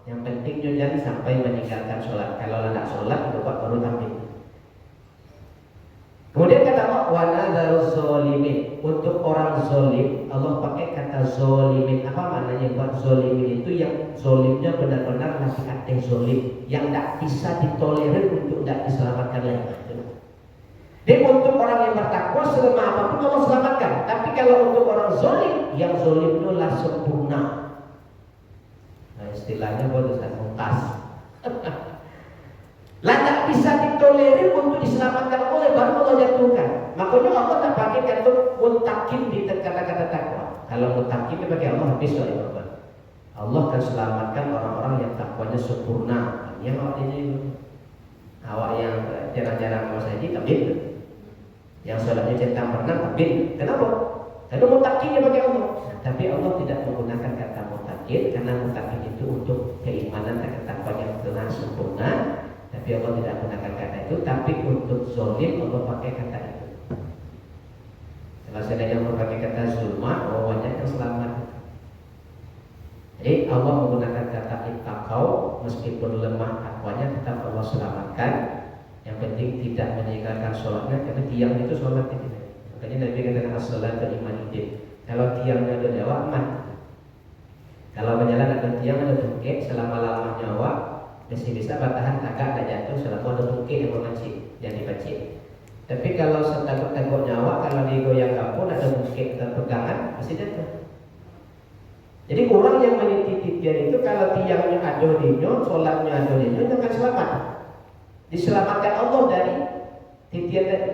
Yang penting jangan sampai meninggalkan sholat. Kalau tidak sholat, baru tampil. Kemudian kata Allah, wa nadharuz zalimin. Untuk orang zolim, Allah pakai kata zolimin. Apa maknanya buat zolimin itu? Yang zolimnya benar-benar masih ada zolim, yang tidak bisa ditolerir untuk tidak diselamatkan lagi. Jadi untuk orang yang bertakwa selemah apapun Allah selamatkan. Tapi kalau untuk orang zolim, yang zolim itu lah sempurna. Nah, istilahnya boleh saya mungkas. Lah tak bisa ditolerir untuk diselamatkan oleh baru Allah jatuhkan. Makanya Allah tak pakai kata mutakin di kata-kata takwa. Kalau mutakin dia pakai Allah habis oleh Allah. Allah akan selamatkan orang-orang yang takwanya sempurna. Yang awak yang jarang-jarang ke masjid tapi yang sholatnya centang pernah tapi kenapa? Karena mutakin dia pakai Allah. Nah, tapi Allah tidak menggunakan kata mutakin karena mutakin itu untuk keimanan dan ketakwaan yang benar sempurna. Tapi Allah tidak menggunakan kata itu. Tapi untuk zolim Allah pakai kata itu. Kalau seandainya Allah pakai kata zulma, awalnya yang selamat. Jadi Allah menggunakan kata ittaqau, meskipun lemah takwanya tetap Allah selamatkan. Yang penting tidak meninggalkan sholatnya, karena tiang itu sholat itu. Makanya Nabi katakan as-sholatu imanuddin. Kalau tiangnya ada nyawa aman. Kalau berjalan ada tiang ada tungkek selama-lamanya nyawa, masih bisa bertahan agak tak jatuh selama ada tungkek yang memancing yang dipacik. Tapi kalau setakut-takut nyawa, kalau digoyang kapur ada tungkek dan pegangan masih jatuh. Jadi orang yang meniti tiang itu kalau tiangnya ada dinyo, sholatnya ada dinyo, jangan selamat. Diselamatkan Allah dari titian tadi.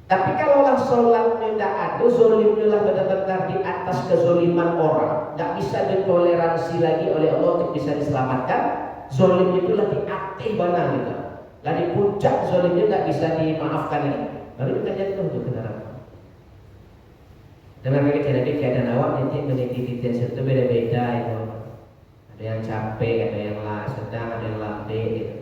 Tapi kalaulah sholatnya tidak ada, zolimnya lah benar-benar di atas kezoliman orang, tidak bisa ditoleransi lagi oleh Allah untuk bisa diselamatkan, zolim itu lagi aktif banget gitu. Lagi puncak zolimnya nggak bisa dimaafkan lagi. Baru kita jatuh untuk ke neraka. Dengan begitu jadi keadaan awak nanti memiliki titik itu beda-beda itu. Ada yang capek, ada yang sedang, ada yang lambe gitu.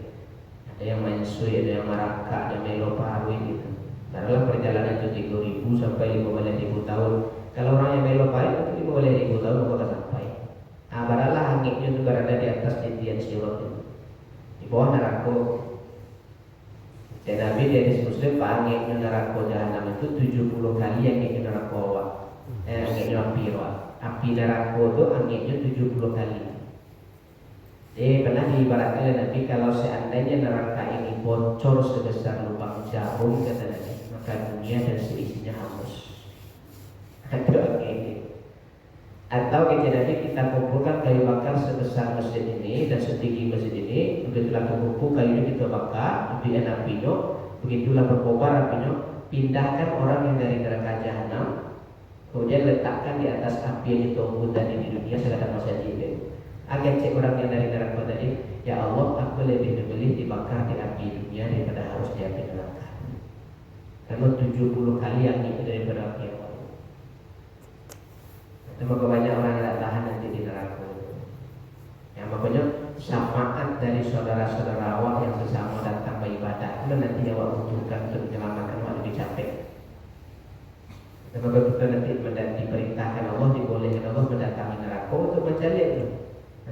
Ada yang mensui, ada yang maraka, ada yang meloparui gitu. Karena perjalanan itu 3.000 sampai 15.000 tahun. Kalau orang yang meloparui itu 15.000 tahun bakal sampai. Nah, padahal hangitnya itu berada di atas titian sirat itu. Di bawah neraka. Dan Nabi di hadis Muslim, hangitnya neraka jahanam itu 70 kali hangitnya neraka awak. Hangitnya api awak. Api neraka itu hangitnya 70 kali. Pernah diibaratkan oleh Nabi kalau seandainya neraka ini bocor sebesar lubang jarum kata Nabi, maka dunia dan seisinya hangus. Atau kata Nabi kita kumpulkan kayu bakar sebesar masjid ini dan setinggi masjid ini, begitulah kumpul kayunya kita bakar, kemudian apinya, begitulah berkobar apinya, pindahkan orang yang dari neraka jahanam, kemudian letakkan di atas api yang ditunggu tadi di dunia sedangkan masih hidup. Agar cek orang yang dari neraka tadi, ya Allah, aku lebih memilih dibakar di api dunia daripada harus di api neraka. Karena 70 kali yang itu daripada api yang lain. Semoga banyak orang yang tak tahan nanti di neraka. Yang makanya syafaat dari saudara-saudara awak yang sesama datang beribadah itu nanti awak butuhkan untuk menyelamatkan awak lebih capek. Semoga kita nanti diperintahkan Allah, dibolehkan Allah mendatangi neraka untuk mencari itu.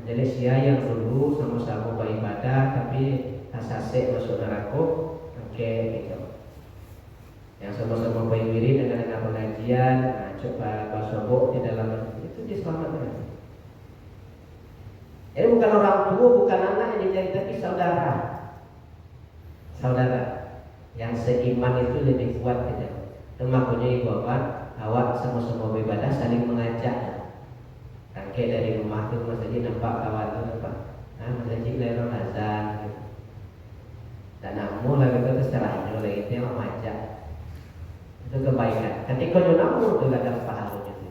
Jadi sia yang dulu sama-sama beribadah tapi asase masuk neraka, oke gitu. Yang sama-sama berdiri dengan pengajian, coba basobok di dalam itu diselamatkan. Ini bukan orang tua, bukan anak yang dicari tapi saudara. Saudara yang seiman itu lebih kuat gitu. Makanya ibu bapak, awak sama-sama beribadah saling mengajak. Kayak dari rumah tu Mas Haji nampak kawan tu nampak, Mas Haji lewat azan gitu. Dan namu lah kita terserahnya oleh itu yang mengajak. Itu kebaikan. Ketika kau namu tu ada pahalanya tu.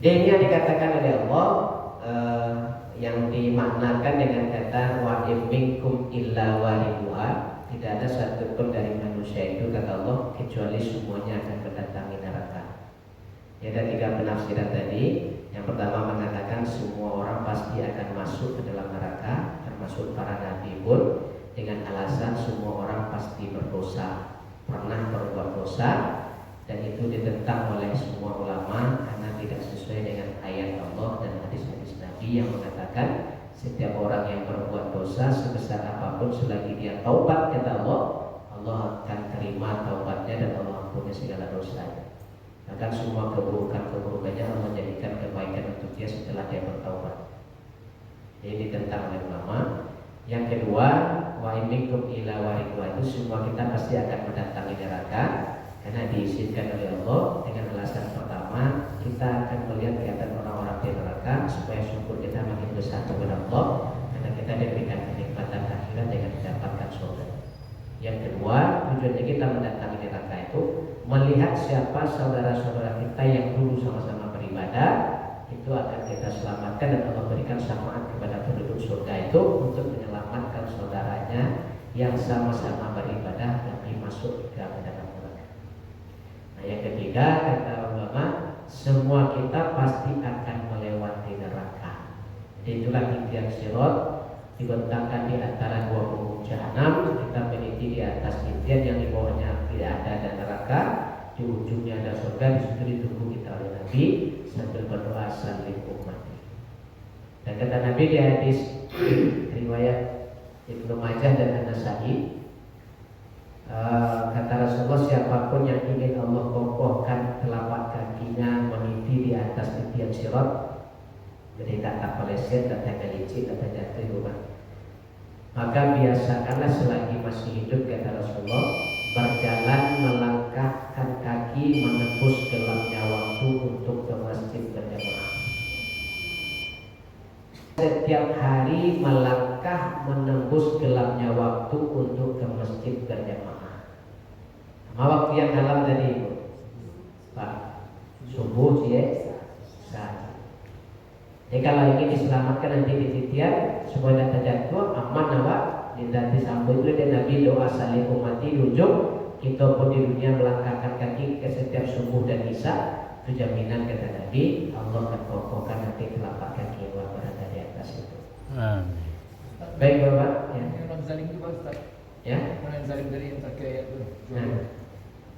Dia ini yang dikatakan oleh Allah yang dimaknakan dengan kata wa minkum illa wariduha. Tidak ada satupun dari manusia itu kata Allah kecuali semuanya akan mendatangi neraka. Ada 3 penafsiran tadi. Yang pertama mengatakan semua orang pasti akan masuk ke dalam neraka, termasuk para nabi pun, dengan alasan semua orang pasti berdosa, pernah berbuat dosa, dan itu ditentang oleh semua ulama karena tidak sesuai dengan ayat Allah dan hadis-hadis Nabi yang mengatakan setiap orang yang berbuat dosa sebesar apapun selagi dia taubat kata Allah, Allah akan terima taubatnya dan Allah ampuni segala dosanya. Akan semua keburukannya Allah jadikan kebaikan untuk dia setelah dia bertaubat. Jadi ditentang oleh ulama. Yang kedua, wa minkum illa waridha, itu semua kita pasti akan mendatangi neraka karena diizinkan oleh Allah dengan alasan pertama kita akan melihat kelihatan orang-orang di neraka supaya syukur kita makin besar kepada Allah karena kita diberikan kenikmatan akhirat dengan mendapatkan surga. Yang kedua, tujuannya kita mendatangi neraka itu melihat siapa saudara-saudara kita yang dulu sama-sama beribadah, itu akan kita selamatkan dan Allah berikan syafaat kepada penduduk surga itu untuk menyelamatkan saudaranya yang sama-sama beribadah tapi masuk ke dalam neraka. Nah, yang ketiga kata ulama, semua kita pasti akan melewati neraka. Itulah titian sirat dibentangkan di antara 2 punggung jahanam. Kita meniti di atas titian yang di bawahnya tidak ada neraka, di ujungnya ada surga. Di situ ditunggu kita oleh Nabi sambil berdoa salim umat. Dan kata Nabi di hadis riwayat Ibnu Majah dan An-Nasa'i, kata Rasulullah, siapapun yang ingin Allah kokohkan telapak kakinya meniti di atas titian sirat, jadi tak peleset, tak licin, tak jatuh bukan, maka biasakanlah selagi masih hidup kata Rasulullah berjalan melangkahkan kaki menembus gelapnya waktu untuk ke masjid berjamaah. Setiap hari melangkah menembus gelapnya waktu untuk ke masjid berjamaah. Sama waktu yang dalam tadi Pak, subuh sih saat. Jadi kalau ingin diselamatkan nanti di titian supaya tidak terjatuh aman awak nanti sambut itu dan Nabi doa saling umati ujung kita pun di dunia melangkahkan kaki ke setiap subuh dan isya itu jaminan kata Nabi Allah akan kokohkan nanti telapak kaki yang berada di atas itu. Amin. Baik Bapak ya. Orang zalim juga Ustaz. Ya. Orang zalim dari yang terkait itu. Nah,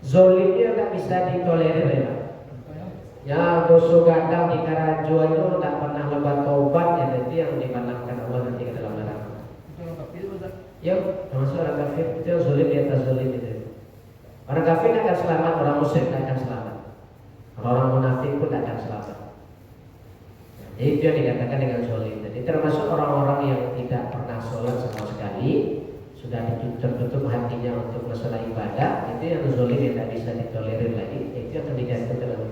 zolim itu tak bisa ditolerir ya Pak. Contohnya, Ya dosa gadang di karajo itu tak pernah lebat taubat ya jadi yang dipanahkan Allah nanti ke dalam neraka. itu orang kafir Ustaz. Ya termasuk orang kafir itu yang zolim di atas zolim itu. Orang kafir akan selamat, orang musyrik akan selamat. Kalau orang munafik pun akan selamat. Jadi itu yang dikatakan dengan zolim. Jadi termasuk orang-orang yang tidak pernah sholat sama sekali, sudah tertutup hatinya untuk masalah ibadah, itu yang zolim yang tidak bisa ditolerir lagi. Itu akan dijatuhkan dalam.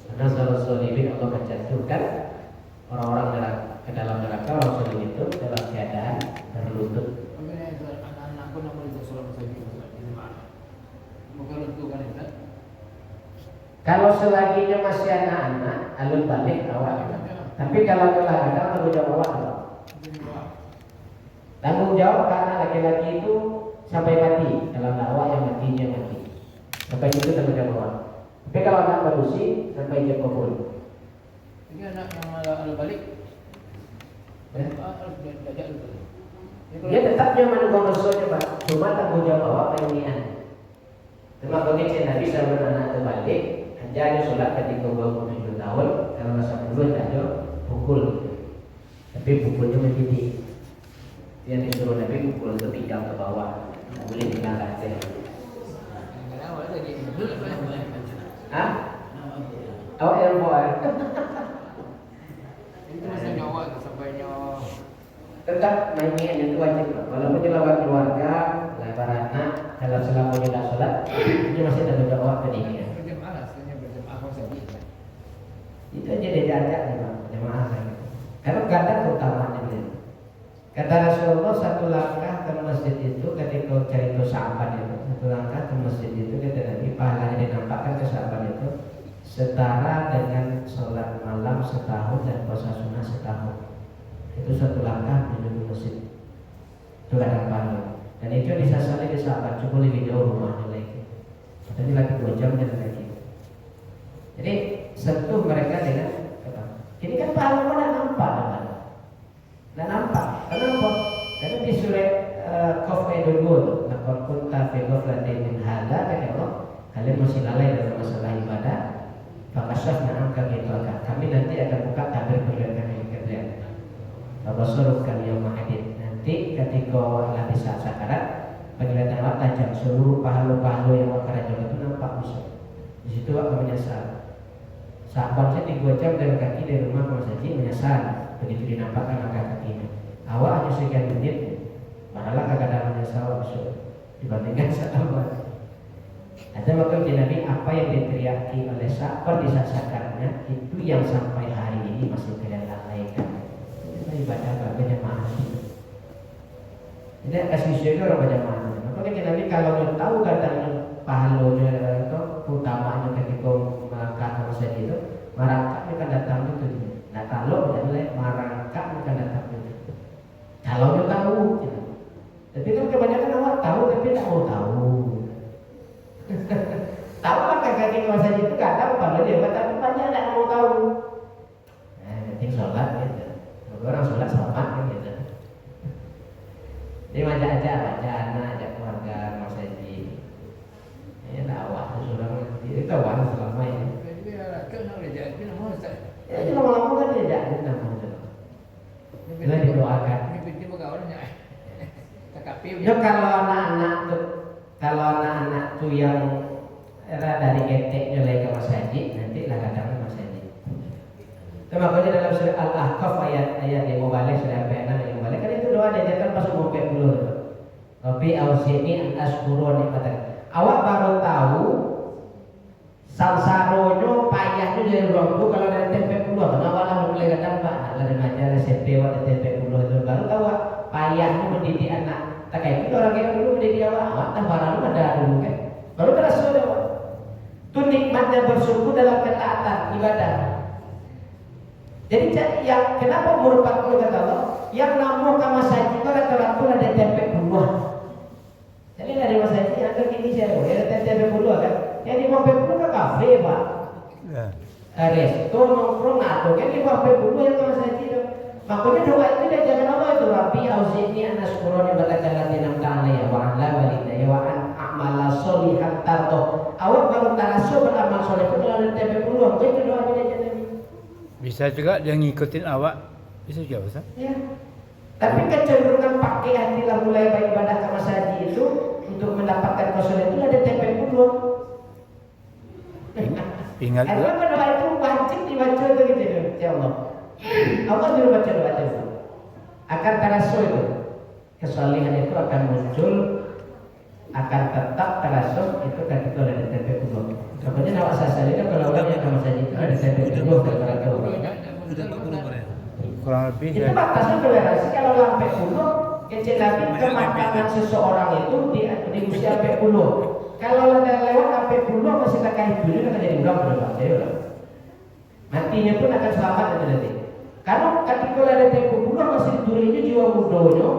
Karena salah zolimin Allah akan jatuhkan orang-orang ke dalam neraka. Orang zolim itu dalam keadaan berlutut. Makanya anak-anak pun nak boleh sholat masjid Ustaz. Ini mana? Bukan tentukan Ustaz. Kalau selaginya masih anak-anak, alun balik awal. Tapi kalau telah ada tanggung jawab awal. Tanggung jawab karena laki-laki itu sampai mati. Kalau dakwah yang matinya mati. Sampai itu tanggung jawab awal. Tapi kalau anak manusia sampai dia kubur. Ini anak yang ada balik. Ya. Belajar itu. Dia tetap nyaman manusia Pak. Cuma tanggung jawab awal penyian. Cuma begitu Nabi sama anak terbalik. Ajar sholat ketika 27 tahun. Kalau masa 10 aja pukul. Tapi pukulnya mendidik. Yang disuruh Nabi pukul itu pinggang ke bawah. Tidak boleh diangkat. Kadang-kadang awal tadi betul apa yang boleh baca. Hah? Oh ilmu Itu masa nyawa tu sampai nyawa. tetap mainnya itu wajib Pak. Walaupun jelawat keluarga, lebar anak, kalau selama tidak sholat, itu masih tanggung jawab ke dia. Berjemaah, sebenarnya berjemaah kau sendiri. Itu aja diajak nih Pak, jemaah kan. Karena gak ada keutamaannya beliau. Kata Rasulullah satu langkah ke masjid itu ketika cari itu sahabat itu, satu langkah ke masjid itu kata Nabi pahalanya dinampakkan ke sahabat itu setara dengan sholat malam setahun dan puasa sunnah setahun. Itu satu langkah menuju masjid. Itu kadang pahala. Dan itu disasari di sahabat cukup lebih jauh rumahnya lagi. Tapi lagi 2 jam jalan lagi. Jadi sentuh mereka dengan apa? Ini kan pahala mana nampak kan? Nah nampak. Kenapa? Karena di surat Qaf ayat 2 laqad kunta fi ghaflatin min hadza kata Allah, kalian masih lalai dalam masalah ibadah. Fakashafna anka ghitaka. Kami nanti akan buka tabir penglihatan kalian. Fabasarukan yauma hadid. Nanti ketika lagi saat sakarat penglihatan awak tajam, seluruh pahala-pahala yang awak kerjakan itu nampak musuh. Di situ awak menyesal. Sahabatnya 3 jam dari kaki dari rumah ke masjid menyesal. Begitu dinampakkan langkah kakinya. Awak hanya sekian menit, padahal kagak ada menyesal musuh dibandingkan sahabat. Ada waktu di Nabi apa yang diteriaki oleh sahabat di saat sakaratnya itu yang sampai hari ini masih kalian lalaikan. Itu ibadah berjamaah. Jadi kasih syukur orang berjamaah. Makanya Nabi kalau tahu katanya pahalanya atau utamanya ketika melangkah ke masjid itu, marangkak akan datang itu. Nah kalau adalah marangkak akan datang itu. Kalau dia tahu, gitu. Tapi kan kebanyakan orang tahu tapi tak mau tahu. Tahu lah kaki masjid itu gak tahu padahal dia tapi banyak tak mau tahu. Nah, penting sholat gitu. Orang sholat sama gitu. Dia ajak anak, ajak keluarga masjid. Ya dakwah seorang itu kawan selama ini. Jadi rakyat nak belajar itu nama Ustaz. Ya lama-lama kan dia ajak nama itu. Bila didoakan. Ini penting bergaulnya. KKP. Ya kalau anak-anak tuh yang dari keteknya lagi ke masjid nanti lah kadang masjid. Itu makanya dalam surat Al-Ahqaf ayat yang mau balik surat 6 yang balik kan itu doa diajarkan pas umur 40. Tapi ausini an ashkuru nikmatan. Awak baru tahu samsaronyo payahnya dari waktu kalau dari tempe puluh kenapa lah mulai kadang Pak ada ngajar SMP waktu tempe puluh itu baru tahu payahnya mendidik anak. Tak kayak itu orang kayak dulu mendidik awak tak barang ada dulu kan. Baru terasa awak. Itu nikmatnya bersyukur dalam ketaatan ibadah. Jadi yang kenapa umur 40 kata Allah? Yang namu ke masjid itu rata-rata ada tempe buah. Jadi dari masjid ada gini saya, ada tempe buah kan? Yang di tempe buah ke kafe pak. Ya. Resto nongkrong atau kan di tempe buah yang ke masjid itu. Makanya doa itu dia jangan Allah itu Rabbi auzini an askuroni balaka latinam ta'ala ya wa ala walidayya wa an a'mala sholihan tarto. Awak kalau taraso beramal soleh itu kalau ada tempe buah, itu doanya dia jangan. Bisa juga dia ngikutin awak. Bisa juga Ustaz. Ya. Tapi kecenderungan pakai hati mulai beribadah ke masjid itu untuk mendapatkan kesulitan itu ada tempe buah. Ingat juga. Karena doa itu wajib dibaca itu gitu ya Allah. Allah suruh baca doa itu. Akan terasa itu kesalihan itu akan muncul, akan tetap terasa itu ketika ada tempe buah. Pokoknya nawak sasalina kalau orang yang ke masjid itu ada tempe buah terkadang. Kurang lebih Itu ya. batasnya toleransi kalau sampai 10 kecil lagi kematangan seseorang itu di usia sampai 10. Kalau ada lewat sampai 10 masih tak kayak dulu akan jadi ulang berapa? Jadi ulang. Matinya pun akan selamat nanti. Karena ketika ada tempo 10 masih ditulisnya jiwa mudanya,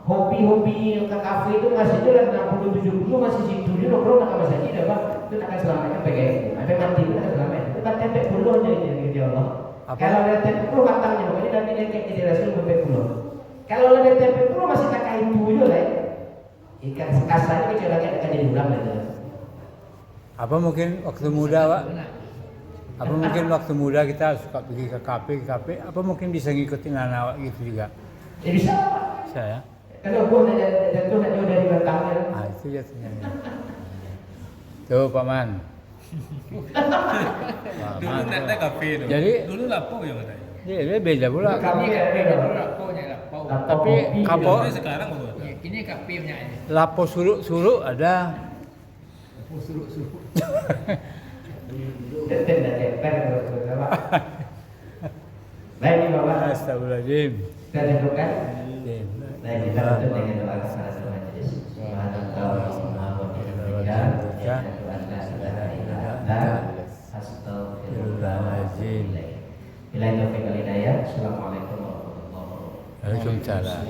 hobi-hobi ke kafe itu masih itu 60-70 masih situ dia nongkrong nak masih aja apa itu akan selamatnya PGS. Sampai mati itu akan selamat. Itu kan tempe 10 aja gitu Allah. Kalau ada tempe 10 matangnya, makanya nanti dia kayak jadi rasul tempe 10. Kalau ada tempe 10 masih tak kain dulu lah. Ikan kasarnya kecuali akan jadi ulang gitu. Apa mungkin waktu muda Pak? Apa mungkin waktu muda kita suka pergi ke kafe? Apa mungkin bisa ngikutin anak awak gitu juga? Ya bisa. Bisa ya? Kalau gua nak jauh dari batangnya. Ah itu ya sebenarnya. Tuh Pak Man. Dulu nak kafe tu. Jadi Dulu lapau ya mana? dia beda pula. Kami kafe dulu laponya lapau. Tapi kapok Tapi sekarang apa? Ya, kini kafe punya ini. lapo suruk ada. Suruh. Tidak ceper kalau Bapak. Baik Bapak. Astagfirullahaladzim. Kita tentukan. Baik kita tutup dengan doa kepada majelis. Subhanallah wa bihamdika. Astagfirullahaladzim. Bila itu hidayah. Assalamualaikum warahmatullahi wabarakatuh. Waalaikumsalam.